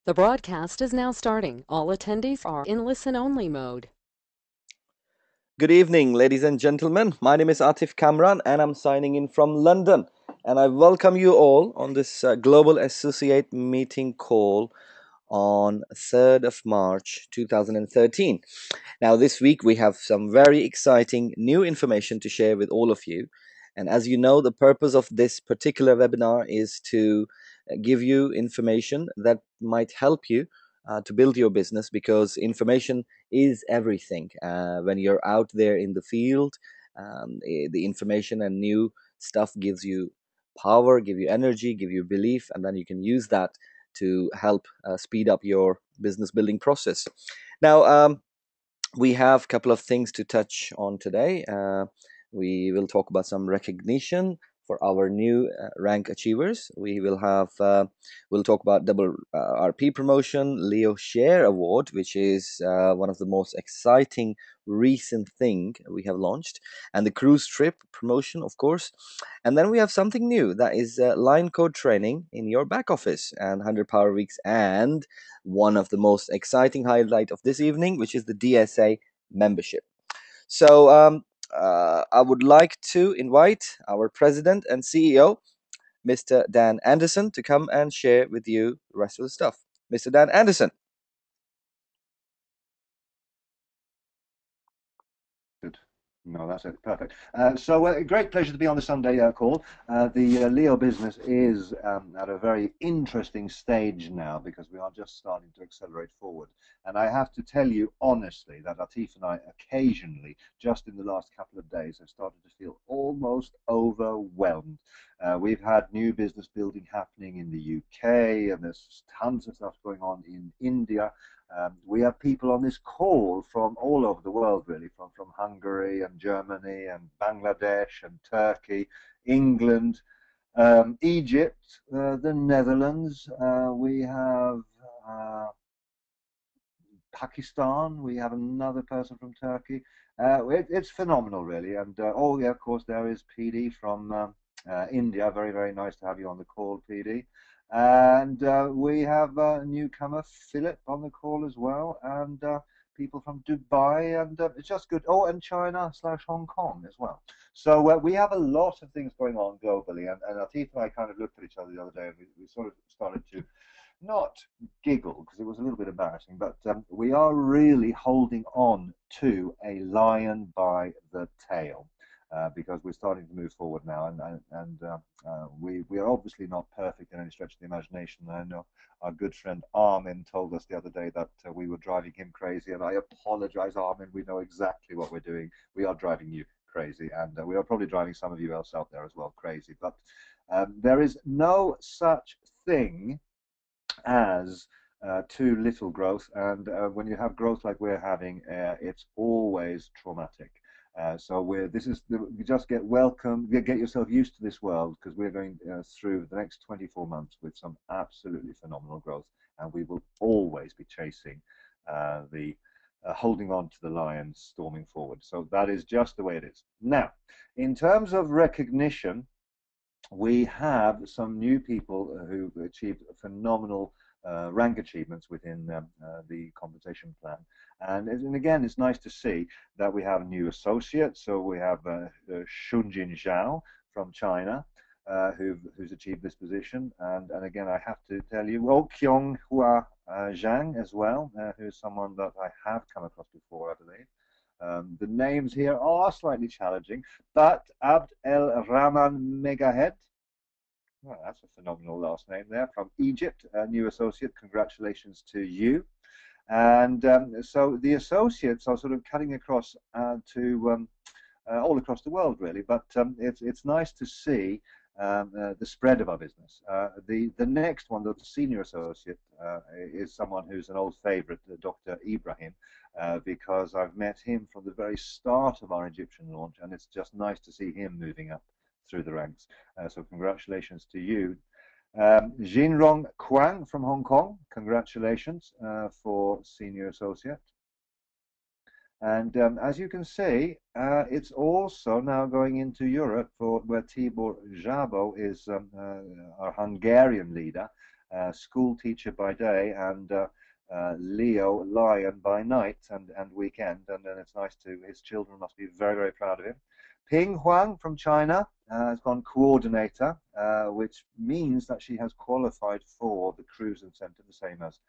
The broadcast is now starting. All attendees are in listen-only mode. Good evening, ladies and gentlemen. My name is Atif Kamran and I'm signing in from London. And I welcome you all on this Global Associate meeting call on 3rd of March 2013. Now, this week we have some very exciting new information to share with all of you. And as you know, the purpose of this particular webinar is to give you information that might help you to build your business, because information is everything. When you're out there in the field, the information and new stuff gives you power, give you energy, give you belief, and then you can use that to help speed up your business building process. Now, we have a couple of things to touch on today. We will talk about some recognition for our new rank achievers. We'll talk about double RP promotion, Leo Share Award, which is one of the most exciting recent thing we have launched, and the cruise trip promotion, of course. And then we have something new, that is line code training in your back office and 100 power weeks, and one of the most exciting highlight of this evening, which is the DSA membership. So I would like to invite our president and CEO, Mr. Dan Anderson, to come and share with you the rest of the stuff. Mr. Dan Anderson. Good. No, that's it. Perfect. Great pleasure to be on the Sunday call. The Leo business is at a very interesting stage now, because we are just starting to accelerate forward. And I have to tell you honestly that Atif and I occasionally, just in the last couple of days, have started to feel almost overwhelmed. We've had new business building happening in the UK, and there's tons of stuff going on in India. We have people on this call from all over the world, really, from Hungary and Germany and Bangladesh and Turkey, England, Egypt, the Netherlands. We have Pakistan. We have another person from Turkey. It's phenomenal, really. And oh yeah, of course, there is PD from India. Very, very nice to have you on the call, PD. And we have a newcomer, Philip, on the call as well, and people from Dubai, and it's just good. Oh, and China/Hong Kong as well. So we have a lot of things going on globally, and Atif and I kind of looked at each other the other day, and we sort of started to not giggle, because it was a little bit embarrassing, but we are really holding on to a lion by the tail. Because we're starting to move forward now, and we are obviously not perfect in any stretch of the imagination. I know our good friend Armin told us the other day that we were driving him crazy, and I apologize, Armin. We know exactly what we're doing. We are driving you crazy, and we are probably driving some of you else out there as well crazy. But there is no such thing as too little growth, and when you have growth like we're having, it's always traumatic. You just get welcome, get yourself used to this world, because we're going through the next 24 months with some absolutely phenomenal growth, and we will always be chasing the holding on to the lion, storming forward. So that is just the way it is. Now, in terms of recognition, we have some new people who achieved phenomenal rank achievements within the compensation plan. And again, it's nice to see that we have new associates. So we have Shunjin Zhao from China, who's achieved this position. And again, I have to tell you, oh, Kyung Hua Zhang as well, who's someone that I have come across before, I believe. The names here are slightly challenging, but Abd El Rahman Megahed, well, that's a phenomenal last name there, from Egypt, a new associate. Congratulations to you. And so the associates are sort of cutting across to all across the world, really. But it's nice to see the spread of our business. The next one, the senior associate, is someone who's an old favorite, Dr. Ibrahim, because I've met him from the very start of our Egyptian launch, and it's just nice to see him moving up through the ranks. So congratulations to you. Jinrong Quang from Hong Kong, congratulations for senior associate. And as you can see, it's also now going into Europe, for where Tibor Zsabo is our Hungarian leader. school teacher by day and Leo lion by night and weekend, and then it's nice to, his children must be very, very proud of him. Ping Huang from China has gone coordinator, which means that she has qualified for the cruise incentive, the same as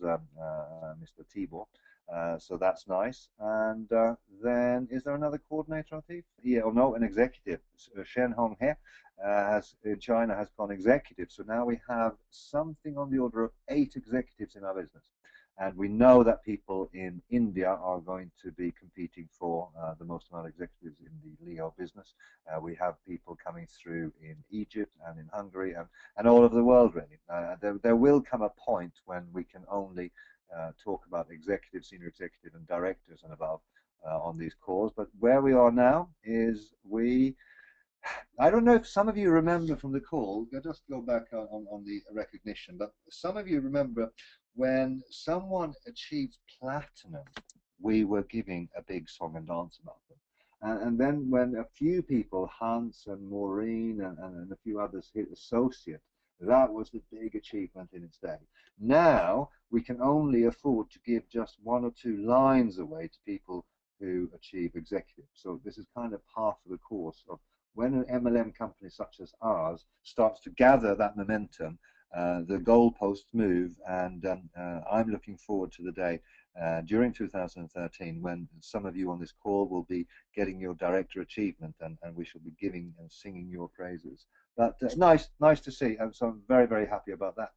Mr. Tibor. So that's nice. And then, is there another coordinator, Atif? Yeah, or no, an executive. Shen Honghe has in China has gone executive. So now we have something on the order of 8 executives in our business. And we know that people in India are going to be competing for the most amount of executives in the Leo business. We have people coming through in Egypt and in Hungary and all over the world, really. There will come a point when we can only talk about executive, senior executive, and directors and above on these calls. But where we are now is I don't know if some of you remember from the call, I'll just go back on the recognition, but some of you remember when someone achieved platinum, we were giving a big song and dance about them. And then when a few people, Hans and Maureen and a few others hit associate, that was the big achievement in its day. Now we can only afford to give just 1 or 2 lines away to people who achieve executive. So this is kind of half of the course of when an MLM company such as ours starts to gather that momentum, the goalposts move, and I'm looking forward to the day during 2013 when some of you on this call will be getting your director achievement, and we shall be giving and singing your praises. But nice to see, and so I'm very, very happy about that.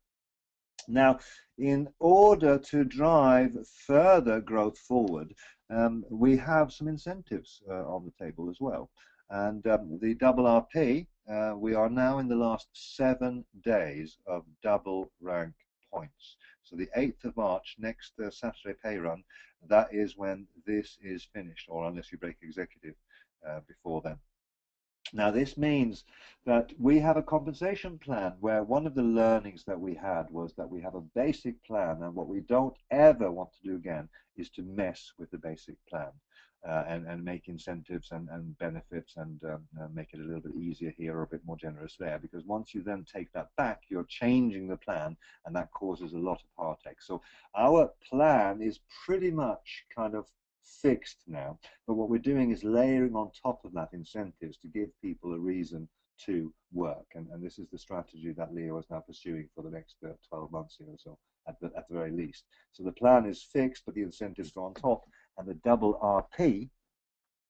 Now, in order to drive further growth forward, we have some incentives on the table as well. And the double RP, we are now in the last 7 days of double rank points. So the 8th of March, next Saturday pay run, that is when this is finished, or unless you break executive before then. Now, this means that we have a compensation plan where one of the learnings that we had was that we have a basic plan, and what we don't ever want to do again is to mess with the basic plan and make incentives and benefits and make it a little bit easier here or a bit more generous there, because once you then take that back, you're changing the plan, and that causes a lot of heartache. So our plan is pretty much kind of fixed now, but what we're doing is layering on top of that incentives to give people a reason to work, and this is the strategy that Leo is now pursuing for the next 12 months here or so at the very least. So the plan is fixed, but the incentives go on top, and the double RP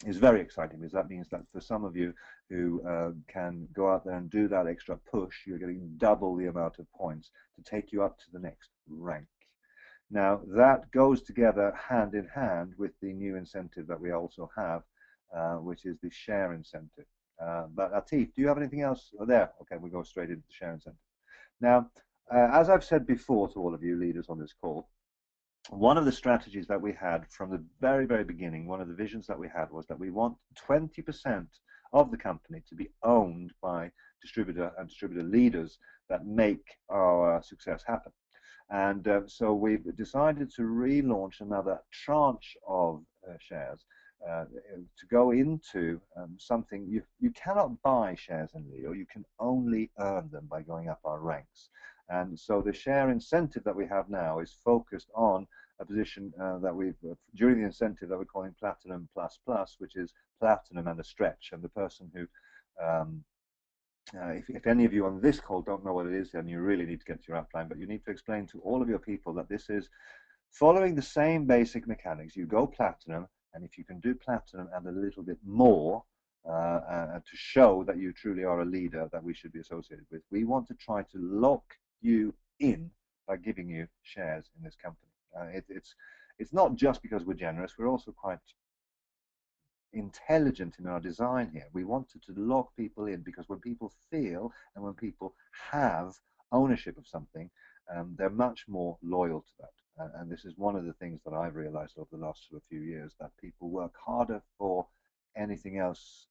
is very exciting, because that means that for some of you who can go out there and do that extra push, you're getting double the amount of points to take you up to the next rank. Now, that goes together hand in hand with the new incentive that we also have, which is the share incentive. But Atif, do you have anything else? Oh, there. Okay, we go straight into the share incentive. Now, as I've said before to all of you leaders on this call, one of the strategies that we had from the very, very beginning, one of the visions that we had was that we want 20% of the company to be owned by distributor and distributor leaders that make our success happen. And so we've decided to relaunch another tranche of shares to go into something. You cannot buy shares in Leo, you can only earn them by going up our ranks. And so the share incentive that we have now is focused on a position that we've, during the incentive that we're calling Platinum Plus Plus, which is Platinum and a stretch. And the person who if any of you on this call don't know what it is, then you really need to get to your upline, but you need to explain to all of your people that this is following the same basic mechanics. You go platinum, and if you can do platinum and a little bit more to show that you truly are a leader that we should be associated with, we want to try to lock you in by giving you shares in this company. It's not just because we're generous, we're also quite intelligent in our design here. We wanted to lock people in, because when people feel and when people have ownership of something, they're much more loyal to that. And this is one of the things that I've realized over the last few years, that people work harder for anything else.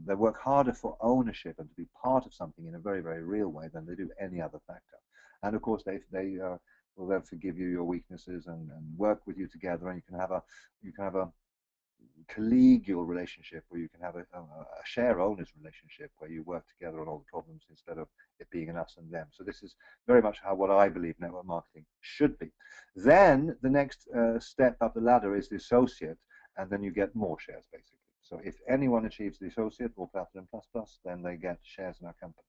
They work harder for ownership and to be part of something in a very, very real way than they do any other factor. And of course, they will then forgive you your weaknesses and work with you together, and you can have a collegial relationship, where you can have a share owners relationship where you work together on all the problems instead of it being an us and them. So this is very much how what I believe network marketing should be. Then the next step up the ladder is the associate, and then you get more shares basically. So if anyone achieves the associate or platinum plus plus, then they get shares in our company.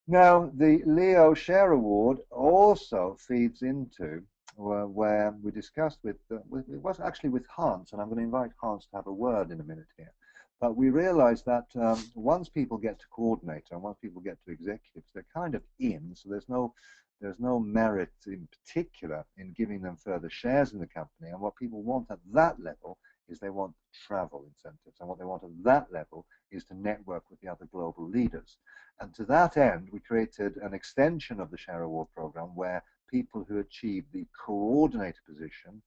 Now, the Leo Share Award also feeds into where we discussed with it was actually with Hans, and I'm going to invite Hans to have a word in a minute here. But we realized that once people get to coordinator and once people get to executives, they're kind of in. So there's no merit in particular in giving them further shares in the company. And what people want at that level is they want travel incentives, and what they want at that level is to network with the other global leaders. And to that end, we created an extension of the Share Award program where people who achieve the coordinator position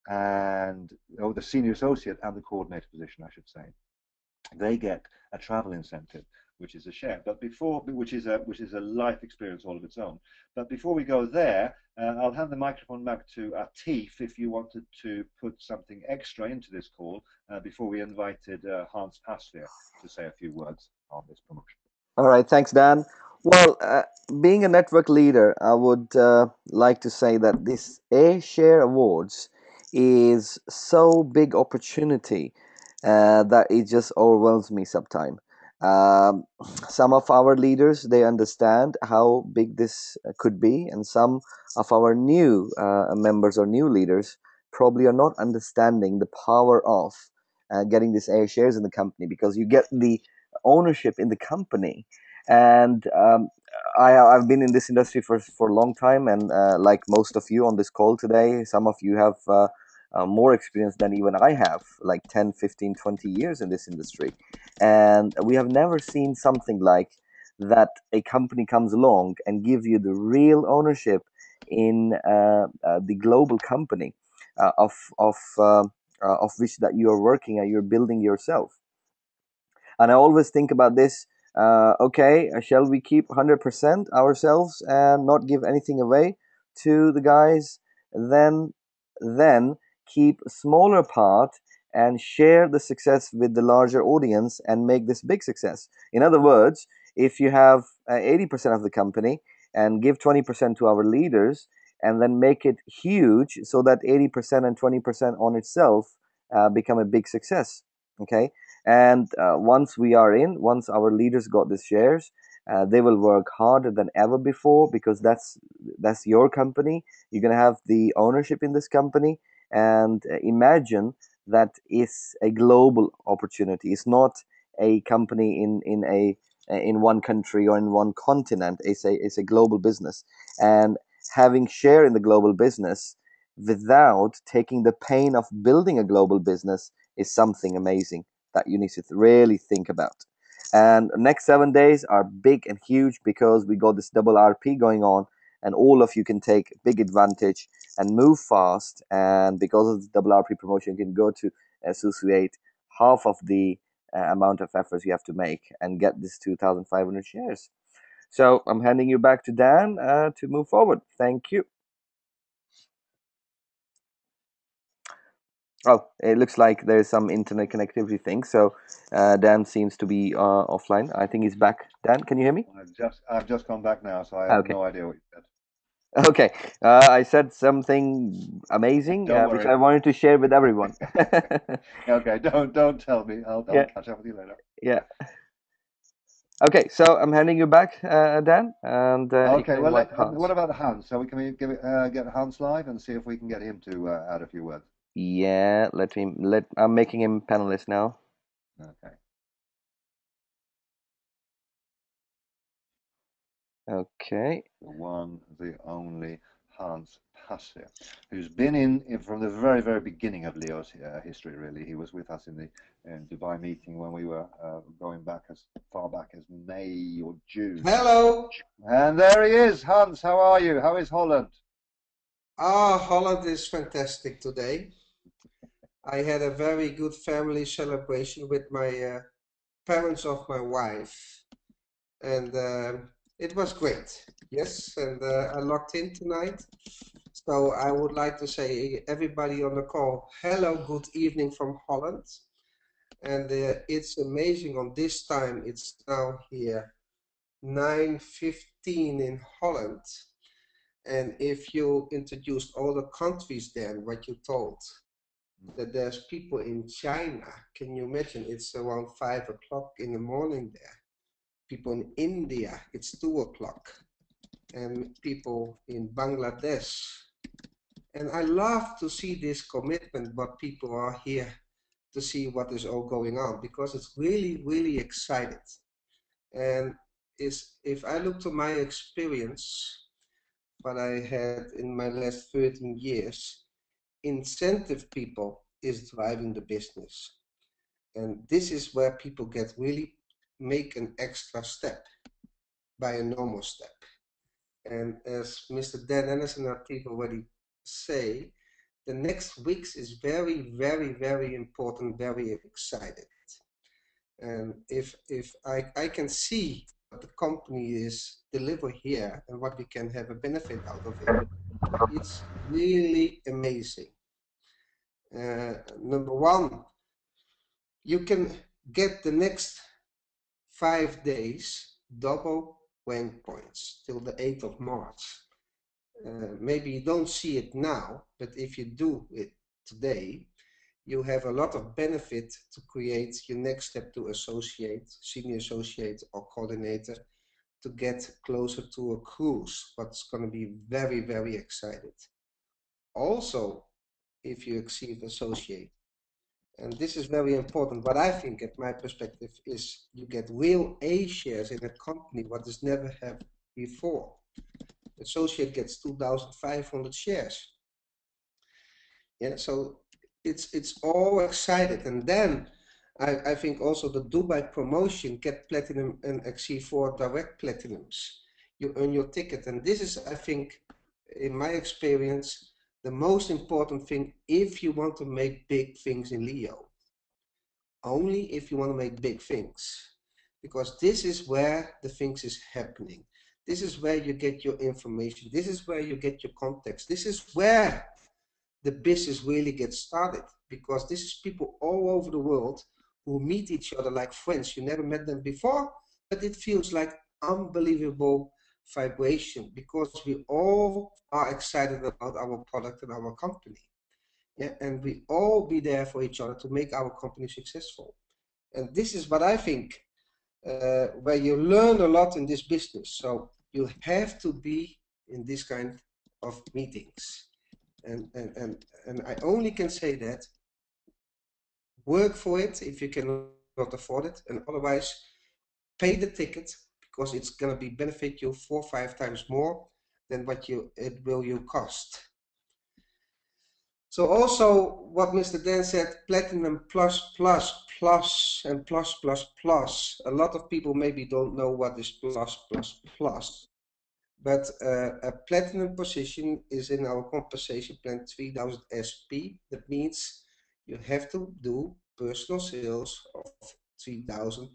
or the senior associate and the coordinator position, I should say, they get a travel incentive, which is a share, which is a life experience all of its own. But before we go there, I'll hand the microphone back to Atif if you wanted to put something extra into this call before we invited Hans Passvier to say a few words on this promotion. All right, thanks, Dan. Well, being a network leader, I would like to say that this A Share Awards is so big opportunity that it just overwhelms me sometimes. Um, some of our leaders, they understand how big this could be, and some of our new members or new leaders probably are not understanding the power of getting this A shares in the company, because you get the ownership in the company. And I've been in this industry for a long time, and like most of you on this call today, some of you have more experience than even I have, like 10, 15, 20 years in this industry. And we have never seen something like that. A company comes along and gives you the real ownership in the global company of which that you are working and you're building yourself. And I always think about this. Okay, shall we keep 100% ourselves and not give anything away to the guys? Then keep a smaller part and share the success with the larger audience and make this big success. In other words, if you have 80% of the company and give 20% to our leaders, and then make it huge so that 80% and 20% on itself become a big success. Okay, and once our leaders got these shares, they will work harder than ever before, because that's your company. You're gonna have the ownership in this company, and imagine that is a global opportunity. It's not a company in one country or in one continent. It's a global business, and having share in the global business without taking the pain of building a global business is something amazing that you need to really think about. And the next 7 days are big and huge because we got this double RP going on, and all of you can take big advantage and move fast. And because of the double RP promotion, you can go to associate half of the amount of efforts you have to make and get this 2,500 shares. So I'm handing you back to Dan to move forward. Thank you. Oh, it looks like there's some internet connectivity thing. So Dan seems to be offline. I think he's back. Dan, can you hear me? I've just come back now, so I have Okay. no idea what you said. Okay. I said something amazing, which I wanted to share with everyone. Okay, don't tell me. I'll Yeah. catch up with you later. Yeah. Okay, so I'm handing you back, Dan, and you Okay, can well, invite Hans. what about Hans? So can we get Hans live and see if we can get him to add a few words? Yeah, I'm making him panelist now. Okay. Okay. The one, the only Hans Passvier, who's been in from the very, very beginning of Leo's history, really. He was with us in the Dubai meeting when we were going back as far back as May or June. Hello. And there he is. Hans, how are you? How is Holland? Holland is fantastic today. I had a very good family celebration with my parents of my wife. And It was great, yes, and I logged in tonight. So I would like to say everybody on the call, hello, good evening from Holland. And it's amazing on this time, it's now here 9:15 in Holland. And if you introduced all the countries then, what you told, that there's people in China, can you imagine? It's around 5 o'clock in the morning there. People in India, it's 2 o'clock. And people in Bangladesh. And I love to see this commitment, but people are here to see what is all going on, because it's really, really excited. And if I look to my experience, what I had in my last 13 years, incentive people is driving the business. And this is where people get really make an extra step by a normal step. And as Mr. Dan Anderson and people already say, the next weeks is very, very, very important, very excited. And if I can see what the company is deliver here and what we can have a benefit out of it, it's really amazing. Number one, you can get the next 5 days double rank points till the 8th of March. Maybe you don't see it now, but if you do it today, you have a lot of benefit to create your next step to associate, senior associate or coordinator, to get closer to a cruise, what's going to be very, very excited. Also, if you achieve associate, and this is very important, what I think at my perspective is you get real A shares in a company what is never had before. Associate gets 2,500 shares. Yeah, so it's all excited. And then I think also the Dubai promotion get platinum and XC4 direct platinums. You earn your ticket. And this is, I think, in my experience, the most important thing if you want to make big things in Leo. Only if you want to make big things. Because this is where the things is happening. This is where you get your information. This is where you get your context. This is where the business really gets started, because this is people all over the world who meet each other like friends. You never met them before, but it feels like unbelievable vibration because we all are excited about our product and our company. Yeah, and we all be there for each other to make our company successful. And this is what I think, where you learn a lot in this business. So you have to be in this kind of meetings. And I only can say that work for it if you cannot afford it, and otherwise pay the ticket, because it's going to be benefit you 4 or 5 times more than what it will cost. So also what Mr. Dan said, platinum plus plus plus and plus plus plus. A lot of people maybe don't know what is plus plus plus. But a platinum position is in our compensation plan 3000 SP. That means you have to do personal sales of £3,000.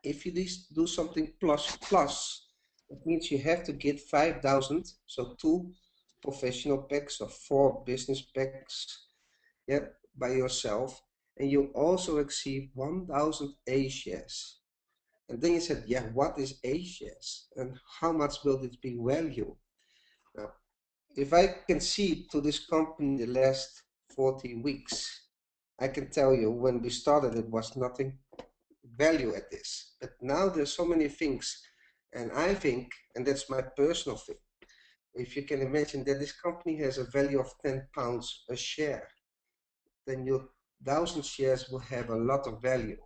If you do something plus plus, that means you have to get 5,000, so 2 professional packs or 4 business packs, yeah, by yourself, and you also receive 1,000 A shares. And then you said, yeah, what is A shares and how much will this be value? Now, if I can see to this company the last 40 weeks, I can tell you when we started, it was nothing value at this. But now there's so many things. And I think, and that's my personal thing, if you can imagine that this company has a value of £10 a share, then your 1,000 shares will have a lot of value.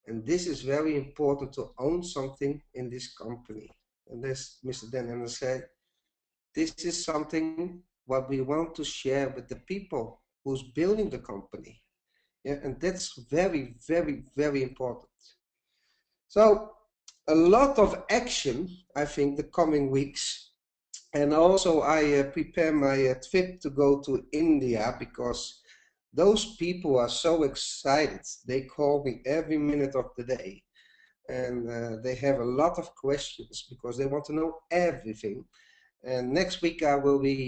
And this is very important to own something in this company. And as Mr. Dan Anderson said, this is something what we want to share with the people who's building the company. Yeah, and that's very, very, very important. So a lot of action, I think, the coming weeks. And also I prepare my trip to go to India, because those people are so excited. They call me every minute of the day. and they have a lot of questions because they want to know everything. And next week I will be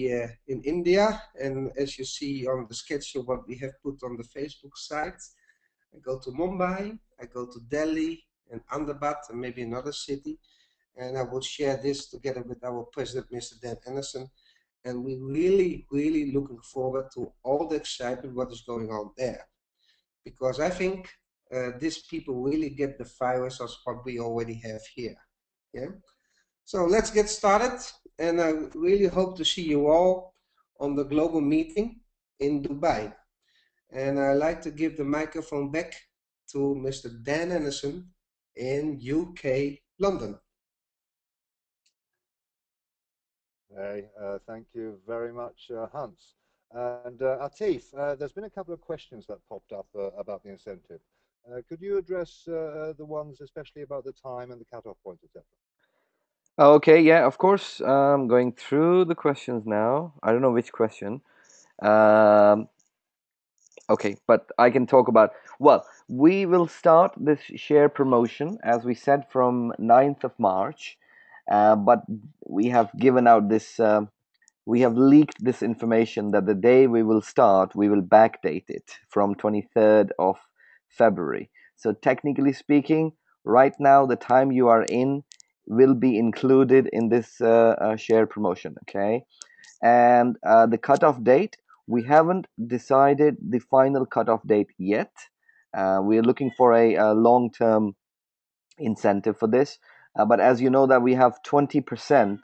in India, and as you see on the schedule what we have put on the Facebook site, I go to Mumbai, I go to Delhi and Ahmedabad and maybe another city, and I will share this together with our president, Mr. Dan Anderson. And we're really looking forward to all the excitement what is going on there, because I think these people really get the virus of what we already have here. Yeah. So let's get started, and I really hope to see you all on the global meeting in Dubai. And I'd like to give the microphone back to Mr. Dan Anderson in UK, London. Hey, thank you very much, Hans. And Atif, there's been a couple of questions that popped up about the incentive. Could you address the ones especially about the time and the cutoff point, etc.? Okay, yeah, of course. I'm going through the questions now. I don't know which question. Okay, but I can talk about, well, we will start this share promotion, as we said, from 9th of March. But we have given out this, we have leaked this information that the day we will start, we will backdate it from 23rd of February. So technically speaking, right now, the time you are in will be included in this share promotion, okay? And the cutoff date, we haven't decided the final cutoff date yet. We are looking for a long-term incentive for this. But as you know that we have 20%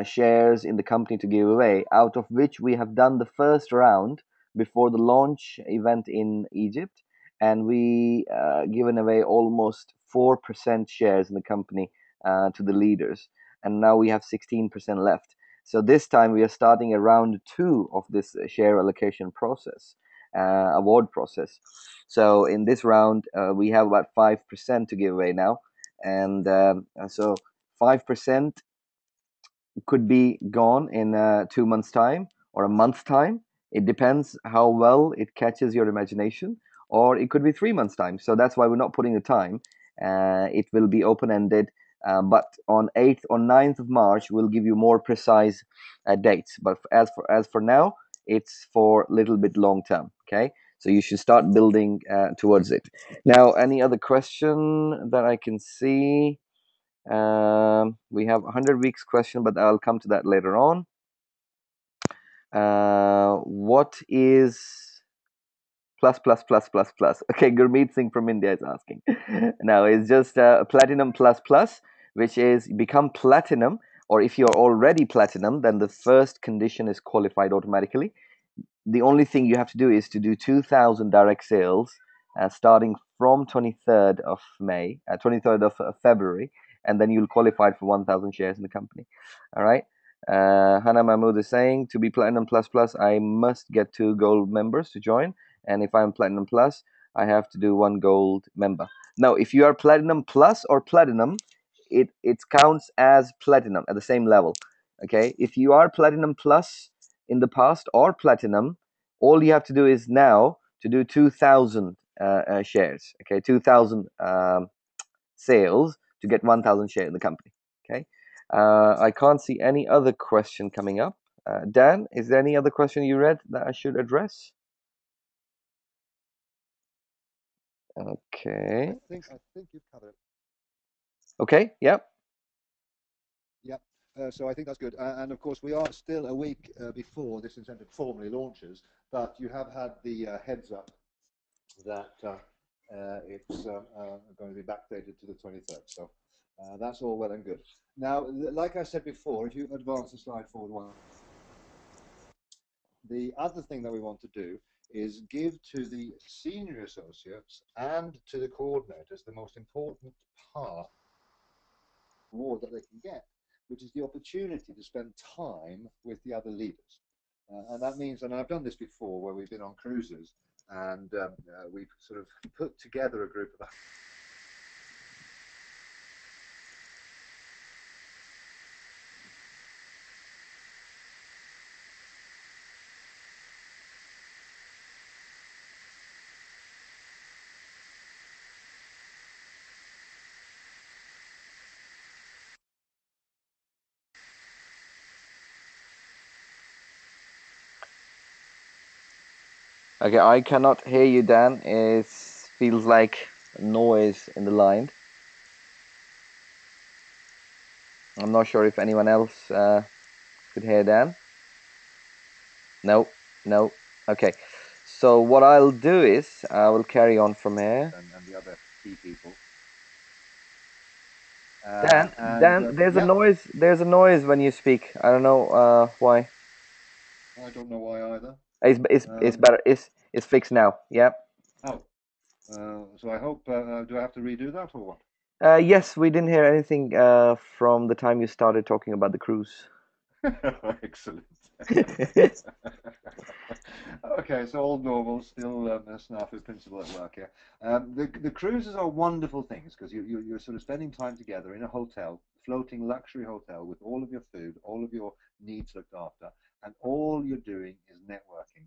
shares in the company to give away, out of which we have done the first round before the launch event in Egypt, and we given away almost 4% shares in the company to the leaders, and now we have 16% left. So this time we are starting a round 2 of this share allocation process, award process. So in this round, we have about 5% to give away now, and so 5% could be gone in 2 months' time or a month's time. It depends how well it catches your imagination, or it could be 3 months' time. So that's why we're not putting the time. It will be open-ended, but on 8th or 9th of March, we'll give you more precise dates. But as for now, it's for a little bit long term. Okay, so you should start building towards it. Now, any other question that I can see? We have 100 weeks question, but I'll come to that later on. What is plus plus plus plus plus? Okay, Gurmeet Singh from India is asking. Now it's just platinum plus plus, which is become platinum, or if you're already platinum, then the first condition is qualified automatically. The only thing you have to do is to do 2,000 direct sales starting from 23rd of May, 23rd of February, and then you'll qualify for 1,000 shares in the company. All right. Hannah Mahmood is saying, to be Platinum Plus Plus, I must get 2 gold members to join. And if I'm Platinum Plus, I have to do 1 gold member. Now, if you are Platinum Plus or Platinum, it counts as Platinum at the same level. Okay. If you are Platinum Plus in the past or Platinum, all you have to do is now to do 2,000 shares. Okay. 2,000 sales to get 1,000 shares in the company. Okay. I can't see any other question coming up. Dan, is there any other question you read that I should address? Okay. I think you've covered it. Okay. Yep. Yep. So I think that's good. And of course, we are still a week before this incentive formally launches, but you have had the heads up that it's going to be backdated to the 23rd. So that's all well and good. Now, like I said before, if you advance the slide forward one, the other thing that we want to do is give to the senior associates and to the coordinators the most important part reward that they can get, which is the opportunity to spend time with the other leaders. And that means, and I've done this before where we've been on cruises and we've sort of put together a group of Okay, I cannot hear you, Dan. It feels like noise in the line. I'm not sure if anyone else could hear Dan. No, no. Okay. So what I'll do is I will carry on from here. And the other key people. Dan, there's a Yeah, noise. There's a noise when you speak. I don't know why. I don't know why either. It's better. It's fixed now. Yeah. Oh, so I hope. Do I have to redo that or what? Yes, we didn't hear anything from the time you started talking about the cruise. Excellent. Okay, so all normal, still a snafu principle at work here. The cruises are wonderful things because you're sort of spending time together in a hotel, floating luxury hotel with all of your food, all of your needs looked after, and all you're doing is networking.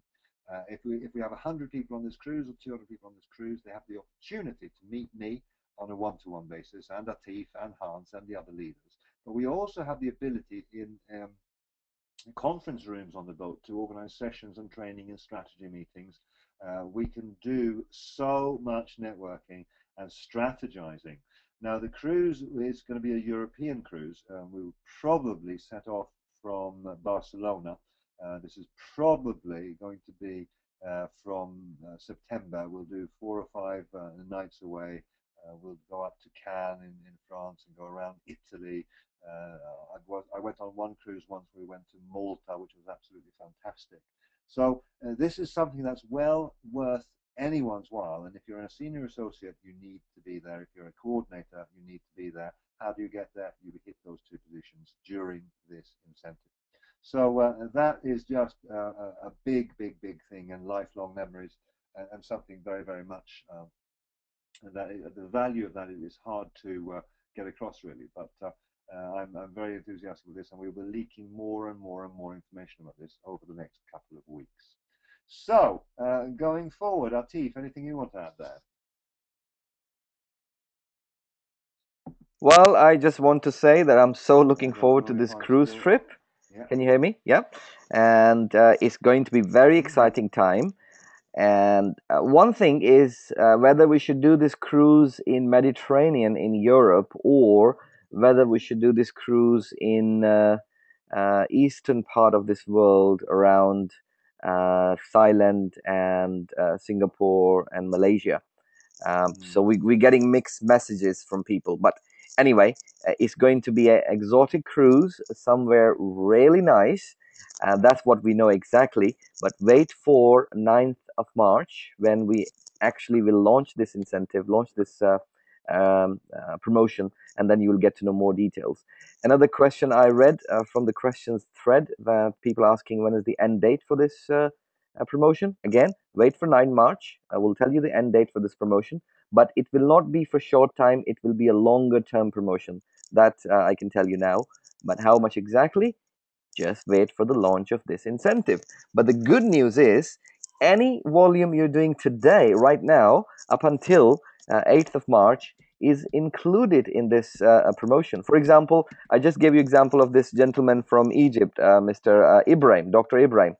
If we have 100 people on this cruise or 200 people on this cruise, they have the opportunity to meet me on a one-to-one basis, and Atif and Hans and the other leaders. But we also have the ability in conference rooms on the boat to organize sessions and training and strategy meetings. We can do so much networking and strategizing. Now, the cruise is going to be a European cruise. We'll probably set off from Barcelona. This is probably going to be from September. We'll do 4 or 5 nights away. We'll go up to Cannes in France and go around Italy. I went on one cruise once. We went to Malta, which was absolutely fantastic. So this is something that's well worth anyone's while. And if you're a senior associate, you need to be there. If you're a coordinator, you need to be there. How do you get there? You hit those 2 positions during this incentive. So that is just a big, big, big thing and lifelong memories and something very, very much that the value of that is hard to get across really. But I'm very enthusiastic with this, and we'll be leaking more and more and more information about this over the next couple of weeks. So, going forward, Atif, anything you want to add there? Well, I just want to say that I'm so looking I don't forward to know if this I'm cruise still. trip. Yeah. Can you hear me? Yeah. And it's going to be very exciting time. And one thing is whether we should do this cruise in Mediterranean in Europe, or whether we should do this cruise in eastern part of this world around Thailand and Singapore and Malaysia. So we're getting mixed messages from people. But anyway, it's going to be an exotic cruise somewhere really nice. That's what we know exactly. But wait for 9th of March when we actually will launch this incentive, launch this promotion, and then you will get to know more details. Another question I read from the questions thread, people asking when is the end date for this promotion. Again, wait for 9 March. I will tell you the end date for this promotion, but it will not be for short time. It will be a longer term promotion. That I can tell you now. But how much exactly? Just wait for the launch of this incentive. But the good news is any volume you're doing today, right now, up until 8th of March, is included in this promotion. For example, I just gave you example of this gentleman from Egypt, Mr. Ibrahim, Dr. Ibrahim.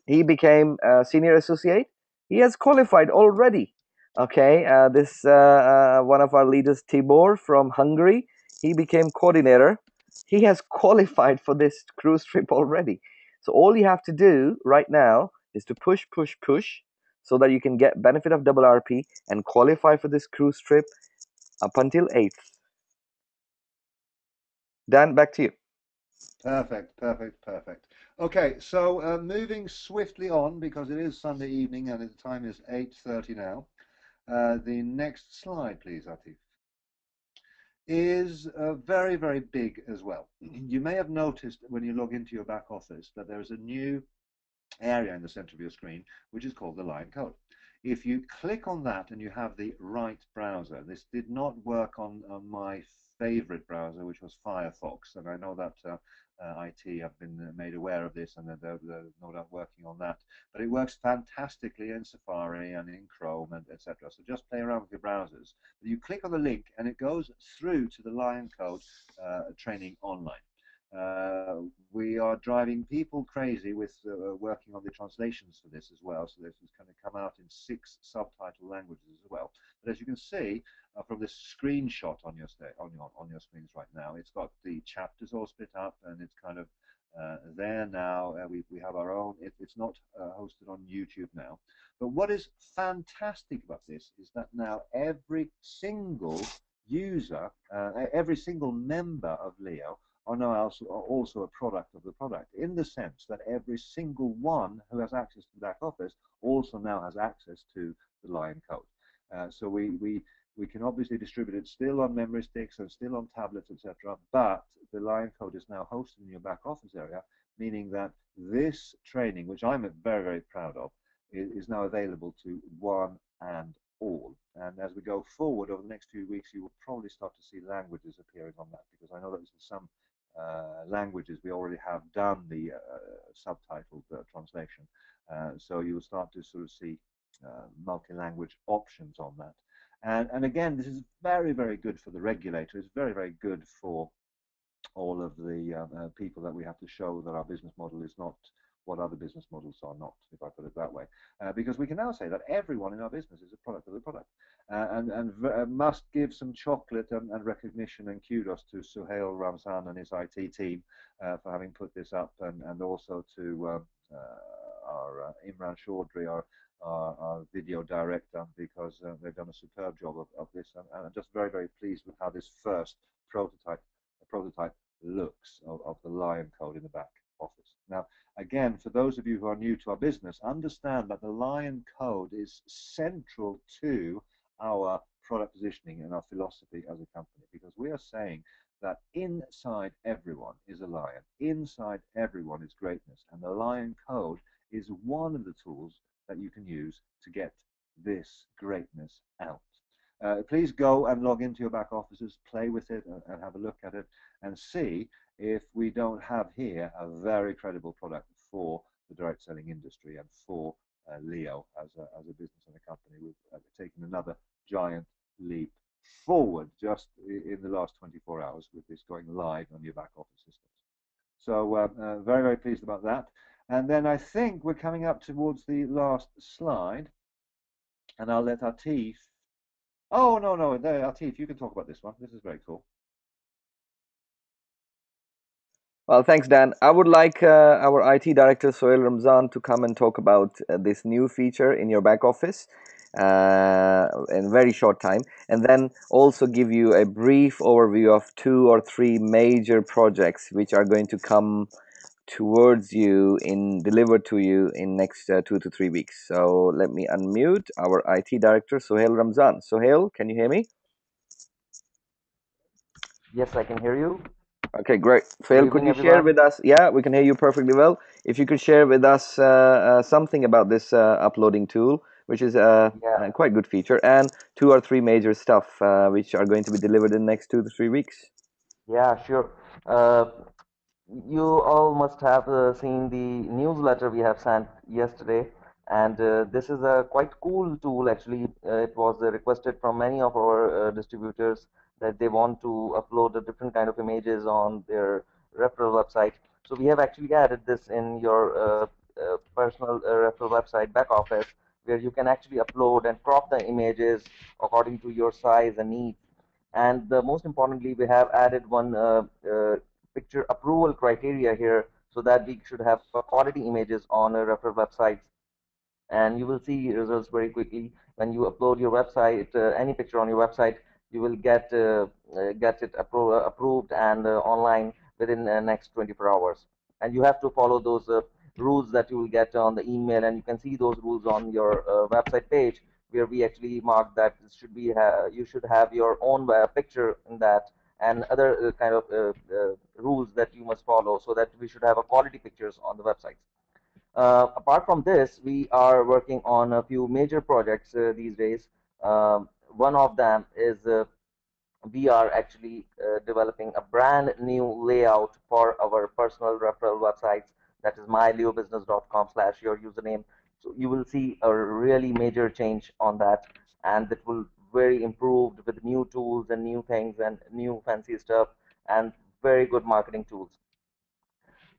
He became a senior associate. He has qualified already. Okay, this one of our leaders, Tibor from Hungary, he became coordinator. He has qualified for this cruise trip already. So all you have to do right now is to push, push, push, so that you can get benefit of double RP and qualify for this cruise trip up until 8th. Dan, back to you. Perfect, perfect, perfect. Okay, so moving swiftly on because it is Sunday evening and the time is 8:30 now. The next slide, please, Atif, is very, very big as well. You may have noticed when you log into your back office that there is a new area in the center of your screen, which is called the Lion Code. If you click on that and you have the right browser, this did not work on my favorite browser, which was Firefox, and I know that IT have been made aware of this, and they're no doubt working on that. But it works fantastically in Safari and in Chrome and etc. So just play around with your browsers. You click on the link, and it goes through to the Lion Code training online. We we are driving people crazy with working on the translations for this as well. So this is going to come out in 6 subtitle languages as well. But as you can see from this screenshot on your screens right now, it's got the chapters all split up, and it's kind of there now. We have our own. It's not hosted on YouTube now. But what is fantastic about this is that now every single user, every single member of Leo are now also a product of the product, in the sense that every single one who has access to the back office also now has access to the Lion Code. So we can obviously distribute it still on memory sticks and still on tablets, etc. But the Lion Code is now hosted in your back office area, meaning that this training, which I'm very, very proud of, is now available to one and all. And as we go forward over the next few weeks, you will probably start to see languages appearing on that, because I know that in some languages we already have done the subtitled translation. So you will start to sort of see multi-language options on that. And again, this is very, very good for the regulator. It's very, very good for all of the people that we have to show that our business model is not what other business models are not, if I put it that way. Because we can now say that everyone in our business is a product of the product. And must give some chocolate and recognition and kudos to Suhail Ramzan and his IT team for having put this up, and also to our Imran Chaudhry, our video director, because they've done a superb job of this, and I'm just very, very pleased with how this first prototype looks of the Lion Code in the back office. Now, again, for those of you who are new to our business, understand that the Lion Code is central to our product positioning and our philosophy as a company, because we are saying that inside everyone is a lion, inside everyone is greatness, and the Lion Code is one of the tools that you can use to get this greatness out. Please go and log into your back offices, play with it, and have a look at it, and see if we don't have here a very credible product for the direct selling industry and for Leo as a business and a company. We've taken another giant leap forward just in the last 24 hours with this going live on your back office systems. So very, very pleased about that. And then I think we're coming up towards the last slide, and I'll let Atif. Oh, no, Atif, you can talk about this one. This is very cool. Well, thanks, Dan. I would like our IT director, Suhail Ramzan, to come and talk about this new feature in your back office in a very short time, and then also give you a brief overview of 2 or 3 major projects which are going to come towards you delivered to you in next 2 to 3 weeks. So let me unmute our IT director, Suhail Ramzan. Suhail, can you hear me? Yes, I can hear you. Okay, great. Good Suhail, could evening, you share everyone. with us? Yeah, we can hear you perfectly well. If you could share with us something about this uploading tool, which is a Yeah, quite good feature, and 2 or 3 major stuff which are going to be delivered in the next 2 to 3 weeks. yeah, sure. Uh, you all must have seen the newsletter we have sent yesterday, and this is a quite cool tool. Actually, it was requested from many of our distributors that they want to upload a different kind of images on their referral website. So we have actually added this in your personal referral website back office, where you can actually upload and crop the images according to your size and needs. And most importantly, we have added one picture approval criteria here, so that we should have quality images on a referral websites, and you will see results very quickly. When you upload your website, any picture on your website, you will get it approved and online within the next 24 hours. And you have to follow those rules that you will get on the email, and you can see those rules on your website page, where we actually mark that it should be you should have your own picture in that, and other kind of rules that you must follow, so that we should have a quality pictures on the websites. Apart from this, we are working on a few major projects these days. One of them is we are actually developing a brand new layout for our personal referral websites. That is myleobusiness.com/your username. So you will see a really major change on that, and it will very improved with new tools and new things and new fancy stuff and very good marketing tools.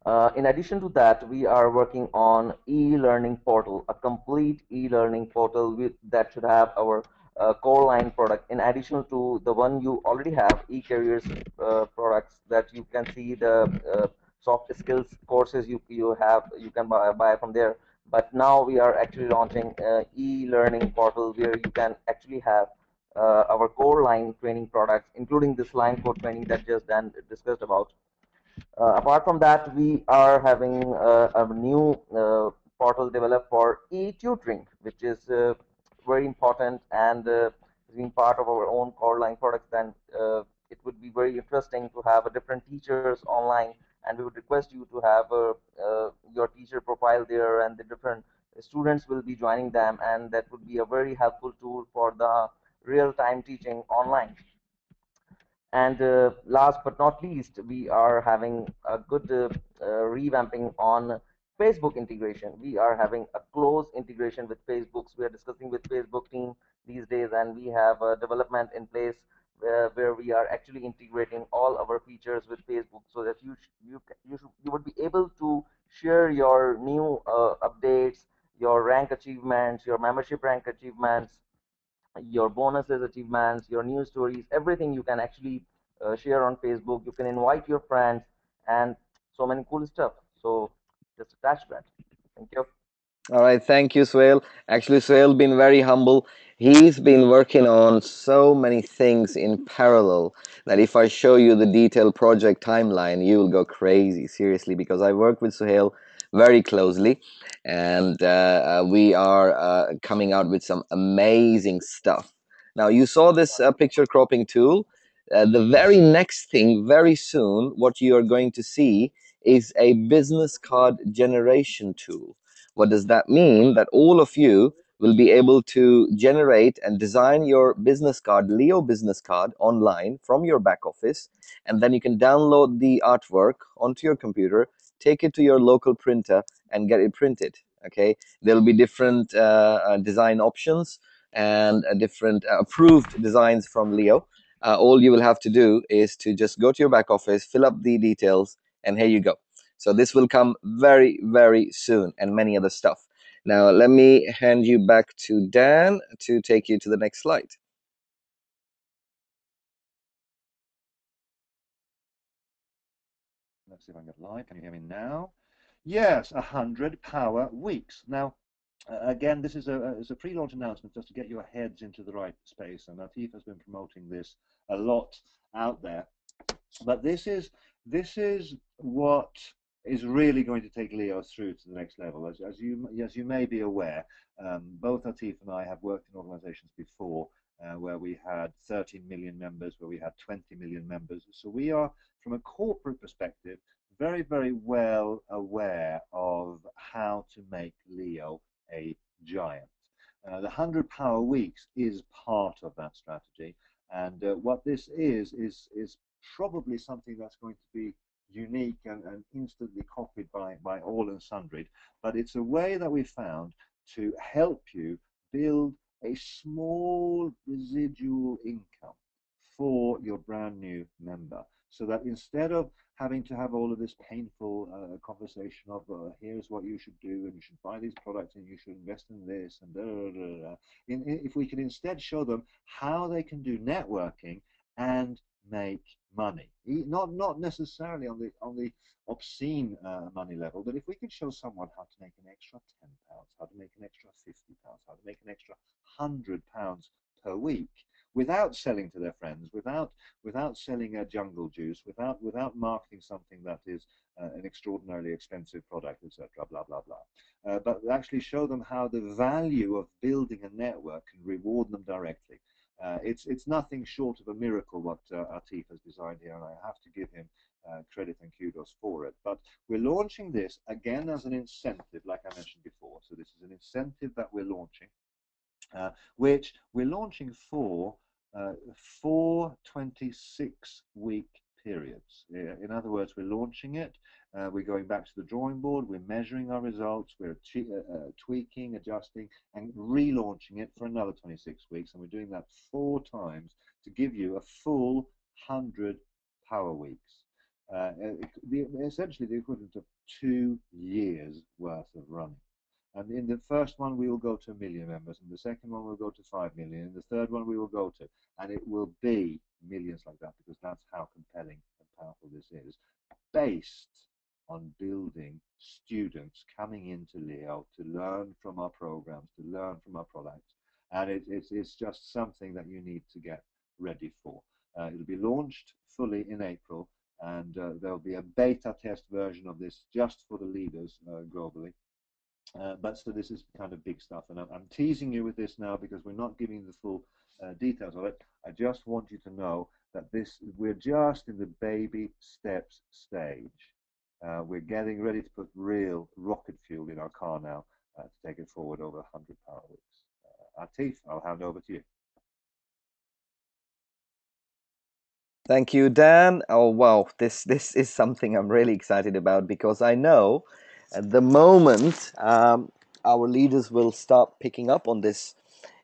In addition to that, we are working on e-learning portal, a complete e-learning portal that should have our core line product. In addition to the one you already have, e-careers products that you can see the soft skills courses you can buy from there. But now we are actually launching e-learning portal where you can actually have our core line training products, including this line code training that just Dan discussed about. Apart from that, we are having a new portal developed for e-tutoring, which is very important and being part of our own core line products. Then it would be very interesting to have different teachers online, and we would request you to have your teacher profile there, and the different students will be joining them, and that would be a very helpful tool for the real-time teaching online. And last but not least, we are having a good revamping on Facebook integration. We are having a close integration with Facebook's. We are discussing with Facebook team these days, and we have a development in place where we are actually integrating all our features with Facebook, so that you would be able to share your new updates, your rank achievements, your membership rank achievements, your bonuses, achievements, your news stories, everything you can actually share on Facebook. You can invite your friends and so many cool stuff. So just attach that. Thank you. All right, thank you, Suhail. Actually, Suhail been very humble. He's been working on so many things in parallel that if I show you the detailed project timeline, you will go crazy, seriously, because I work with Suhail very closely, and we are coming out with some amazing stuff. Now, you saw this picture cropping tool. The very next thing, very soon, what you are going to see is a business card generation tool. What does that mean? That all of you will be able to generate and design your business card, Leo business card, online from your back office, and then you can download the artwork onto your computer, take it to your local printer, and get it printed. Okay, there'll be different design options and different approved designs from Leo. All you will have to do is to just go to your back office, fill up the details, and here you go. So this will come very, very soon, and many other stuff. Now, let me hand you back to Dan to take you to the next slide. Let's see if I can get live. Can you hear me now? Yes, 100 power weeks. Now, again, this is a pre-launch announcement just to get your heads into the right space, and Atif has been promoting this a lot out there. But this is what is really going to take Leo through to the next level. As you may be aware, both Atif and I have worked in organizations before where we had 13 million members, where we had 20 million members. So we are, from a corporate perspective, very, very well aware of how to make Leo a giant. The 100 power weeks is part of that strategy. And what this is probably something that's going to be unique and instantly copied by all and sundry. But it's a way that we found to help you build a small residual income for your brand new member, so that instead of having to have all of this painful conversation of here's what you should do, and you should buy these products, and you should invest in this, and if we can instead show them how they can do networking and make money, not necessarily on the obscene money level, but if we could show someone how to make an extra £10, how to make an extra £50, how to make an extra £100 per week, without selling to their friends, without selling a jungle juice, without marketing something that is an extraordinarily expensive product, etc., blah blah blah, but actually show them how the value of building a network can reward them directly. It's nothing short of a miracle what Atif has designed here, and I have to give him credit and kudos for it. But we're launching this again as an incentive, like I mentioned before. So this is an incentive that we're launching, which we're launching for 4 26-week periods. In other words, we're launching it, we're going back to the drawing board, we're measuring our results, we're tweaking, adjusting, and relaunching it for another 26 weeks, and we're doing that 4 times to give you a full 100 power weeks. essentially the equivalent of 2 years worth of running. And in the first one, we will go to 1 million members. In the second one, we'll go to 5 million. In the third one, we will go to, and it will be millions like that, because that's how compelling and powerful this is, based on building students coming into Leo to learn from our programs, to learn from our products. And it's just something that you need to get ready for. It'll be launched fully in April, and there'll be a beta test version of this just for the leaders globally. But so this is kind of big stuff, and I'm teasing you with this now because we're not giving the full details of it. I just want you to know that we're just in the baby steps stage. We're getting ready to put real rocket fuel in our car now to take it forward over 100 power weeks. Atif, I'll hand over to you. Thank you, Dan. Oh wow, this is something I'm really excited about, because I know at the moment our leaders will start picking up on this.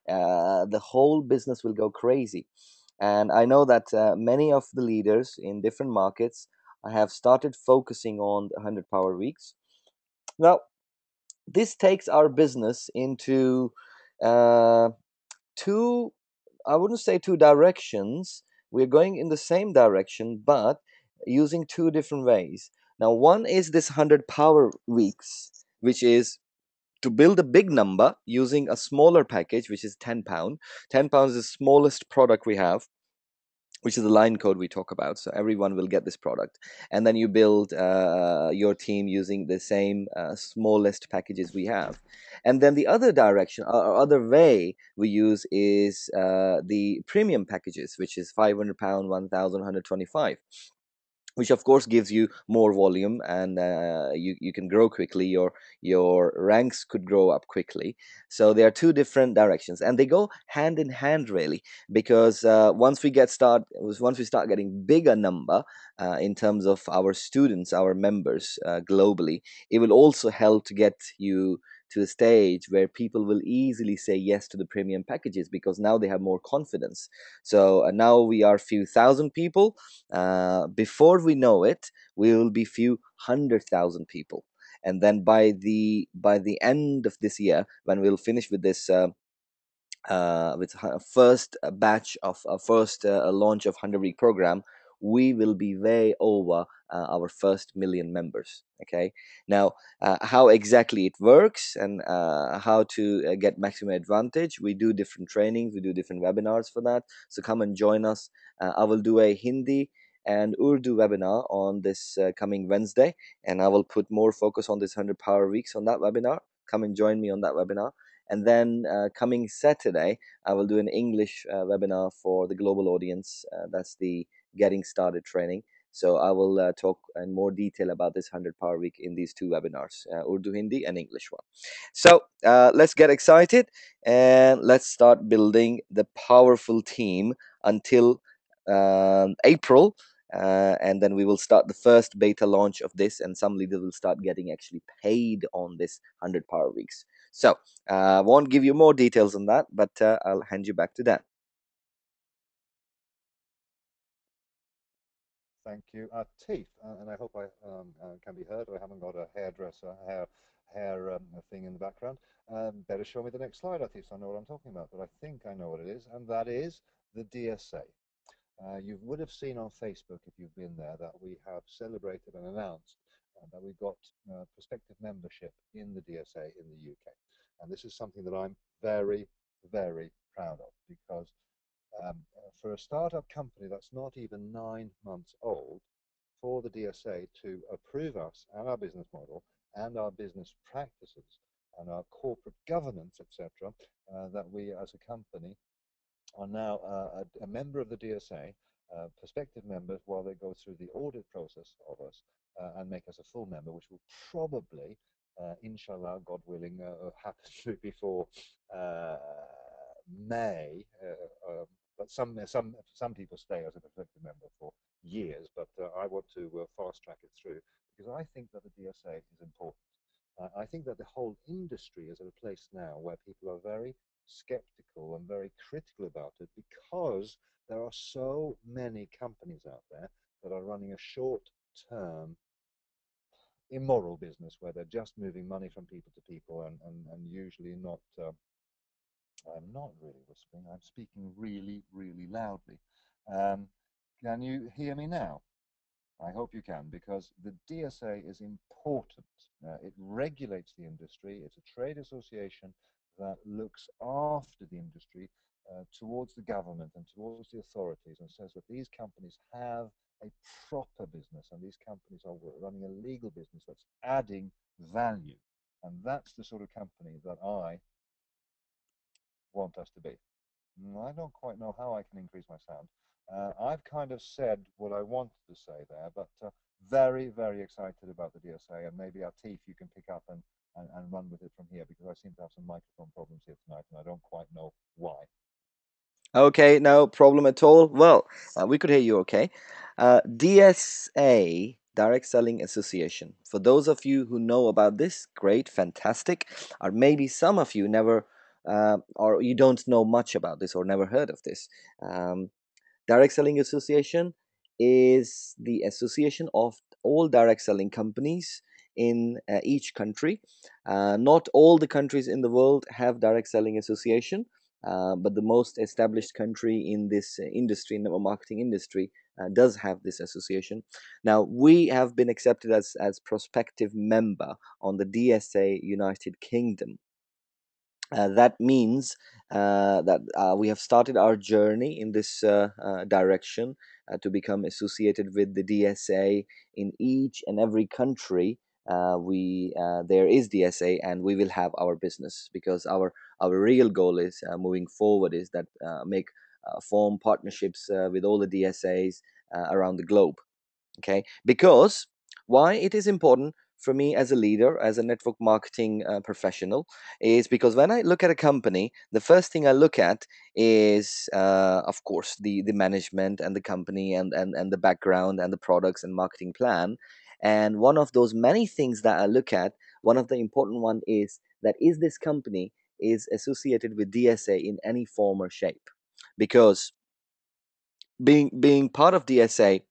The whole business will go crazy, and I know that many of the leaders in different markets have started focusing on the 100 power weeks. Now, this takes our business into two, I wouldn't say two directions. We're going in the same direction, but using two different ways. Now, one is this 100 power weeks, which is to build a big number using a smaller package, which is £10. £10 is the smallest product we have, which is the line code we talk about. So everyone will get this product. And then you build your team using the same smallest packages we have. And then the other direction, or other way we use is the premium packages, which is £500, 1,125, which of course gives you more volume, and you can grow quickly. Your ranks could grow up quickly. So there are two different directions, and they go hand in hand, really, because once we start getting bigger number in terms of our students, our members globally, it will also help to get you to a stage where people will easily say yes to the premium packages, because now they have more confidence. So now we are few thousand people. Before we know it, we will be few 100,000 people, and then by the end of this year, when we'll finish with this with first batch of first launch of 100-week program, we will be way over our first million members. Okay, now how exactly it works and how to get maximum advantage, we do different trainings, we do different webinars for that. So come and join us. I will do a Hindi and Urdu webinar on this coming Wednesday, and I will put more focus on this 100 power weeks on that webinar. Come and join me on that webinar. And then coming Saturday, I will do an English webinar for the global audience. That's the Getting Started training. So I will talk in more detail about this 100 power week in these two webinars, Urdu Hindi and English one. So let's get excited, and let's start building the powerful team until April. And then we will start the first beta launch of this, and some leaders will start getting actually paid on this 100 power weeks. So I won't give you more details on that, but I'll hand you back to Dan. Thank you, Atif, and I hope I can be heard. I haven't got a hairdresser hair thing in the background. Better show me the next slide, Atif, so I know what I'm talking about. But I think I know what it is, and that is the DSA. You would have seen on Facebook, if you've been there, that we have celebrated and announced that we've got prospective membership in the DSA in the UK. And this is something that I'm very, very proud of, because for a startup company that's not even 9 months old, for the DSA to approve us and our business model and our business practices and our corporate governance, etc., that we as a company are now a member of the DSA, prospective members, while they go through the audit process of us and make us a full member, which will probably, inshallah, God willing, happen before May. But some people stay as a prospective member for years, but I want to fast track it through, because I think that the DSA is important. I think that the whole industry is at a place now where people are very skeptical and very critical about it, because there are so many companies out there that are running a short term immoral business where they're just moving money from people to people and usually not. I'm not really whispering. I'm speaking really, really loudly. Um, can you hear me now? I hope you can, because the DSA is important. It regulates the industry. It's a trade association that looks after the industry towards the government and towards the authorities, and says that these companies have a proper business and these companies are running a legal business that's adding value. And that's the sort of company that I want us to be. I don't quite know how I can increase my sound. I've kind of said what I wanted to say there, but very, very excited about the DSA, and maybe Atif, you can pick up and run with it from here, because I seem to have some microphone problems here tonight, and I don't quite know why. Okay, no problem at all. Well, we could hear you okay. DSA, Direct Selling Association. For those of you who know about this, great, fantastic. Or maybe some of you never, or you don't know much about this or never heard of this. Direct Selling Association is the association of all direct selling companies in each country. Not all the countries in the world have direct selling association, but the most established country in this industry, in the marketing industry, does have this association. Now we have been accepted as prospective member on the DSA United Kingdom. That means that we have started our journey in this direction to become associated with the DSA in each and every country. There is DSA, and we will have our business, because our real goal is moving forward is that form partnerships with all the DSAs around the globe. Okay, because why it is important for me as a leader, as a network marketing professional, is because when I look at a company, the first thing I look at is of course the management and the company and the background and the products and marketing plan. And one of those many things that I look at, one of the important one is that is this company is associated with DSA in any form or shape. Because being part of DSA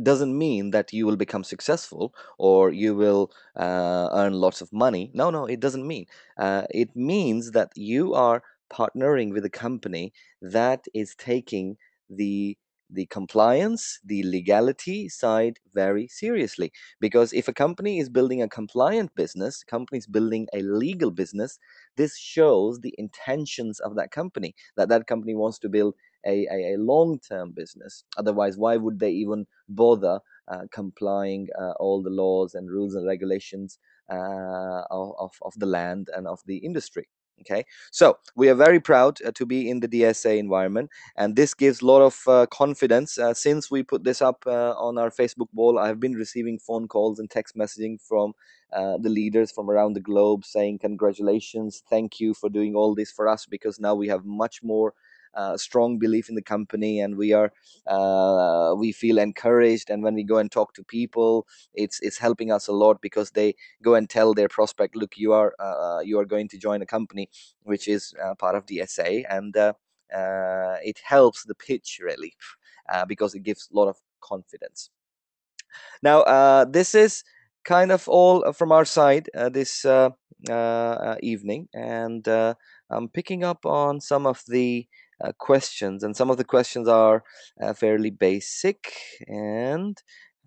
doesn't mean that you will become successful or you will earn lots of money. No, it doesn't mean. It means that you are partnering with a company that is taking the the compliance, the legality side very seriously. Because if a company is building a compliant business, company is building a legal business, this shows the intentions of that company, that that company wants to build a long-term business. Otherwise, why would they even bother complying all the laws and rules and regulations of the land and of the industry? Okay, so we are very proud to be in the DSA environment, and this gives a lot of confidence. Since we put this up on our Facebook wall, I've been receiving phone calls and text messaging from the leaders from around the globe saying congratulations, thank you for doing all this for us, because now we have much more strong belief in the company, and we feel encouraged. And when we go and talk to people, it's helping us a lot, because they go and tell their prospect, look, you are going to join a company which is part of DSA, and it helps the pitch really, because it gives a lot of confidence. Now, this is kind of all from our side this evening, and I'm picking up on some of the questions, and some of the questions are fairly basic, and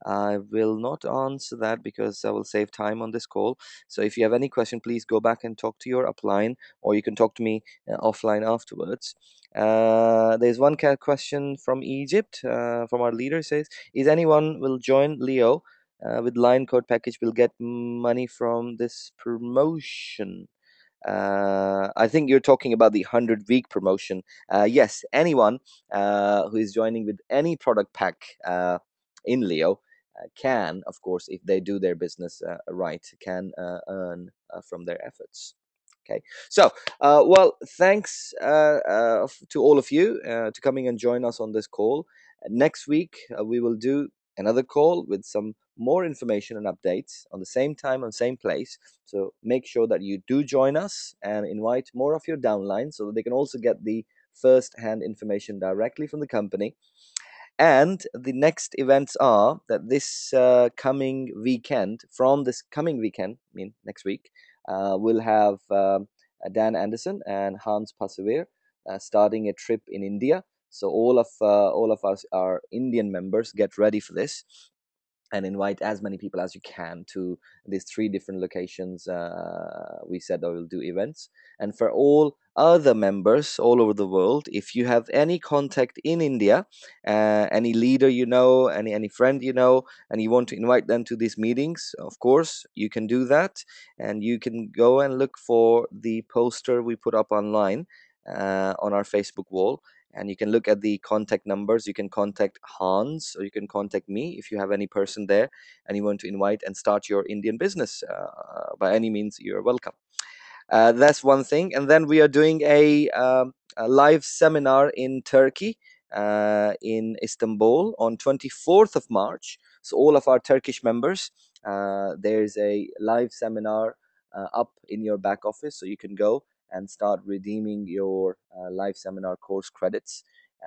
I will not answer that because I will save time on this call. So if you have any question, please go back and talk to your upline, or you can talk to me offline afterwards. There's one question from Egypt, from our leader. Says, is anyone will join Leo with line code package will get money from this promotion? I think you're talking about the 100-week promotion. Yes, anyone who is joining with any product pack in Leo can, of course, if they do their business right, can earn from their efforts. Okay, so well, thanks to all of you to coming and join us on this call. Next week we will do another call with some more information and updates on the same time and same place. So make sure that you do join us and invite more of your downlines so that they can also get the first-hand information directly from the company. And the next events are that this coming weekend, from this coming weekend, I mean next week, we'll have Dan Anderson and Hans Passever starting a trip in India. So all of us, our Indian members, get ready for this and invite as many people as you can to these 3 different locations. We said that we'll do events. And for all other members all over the world, if you have any contact in India, any leader you know, any friend you know, and you want to invite them to these meetings, of course you can do that. And you can go and look for the poster we put up online on our Facebook wall, and you can look at the contact numbers. You can contact Hans, or you can contact me if you have any person there and you want to invite and start your Indian business. By any means, you're welcome. That's one thing. And then we are doing a live seminar in Turkey, in Istanbul, on 24th of March. So all of our Turkish members, there's a live seminar up in your back office, so you can go and start redeeming your live seminar course credits,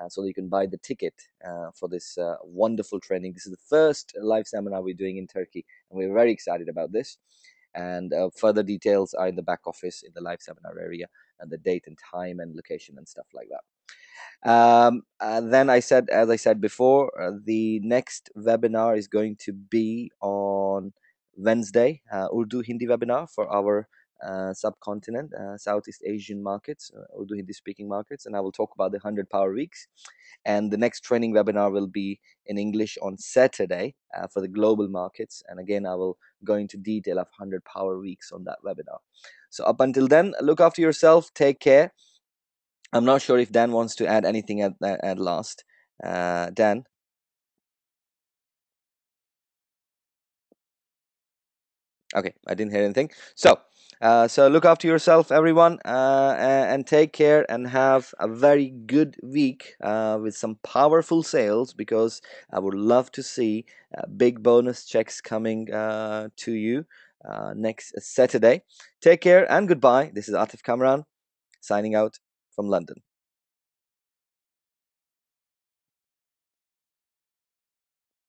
so that you can buy the ticket for this wonderful training. This is the first live seminar we're doing in Turkey, and we're very excited about this. And further details are in the back office in the live seminar area, and the date and time and location and stuff like that. Then as I said before, the next webinar is going to be on Wednesday, Urdu Hindi webinar for our subcontinent, Southeast Asian markets, Urdu Hindi speaking markets, and I will talk about the 100 Power Weeks. And the next training webinar will be in English on Saturday for the global markets. And again, I will go into detail of 100 Power Weeks on that webinar. So up until then, look after yourself, take care. I'm not sure if Dan wants to add anything at last. Dan? Okay, I didn't hear anything. So look after yourself, everyone, and take care, and have a very good week with some powerful sales, because I would love to see big bonus checks coming to you next Saturday. Take care and goodbye. This is Atif Kamran signing out from London.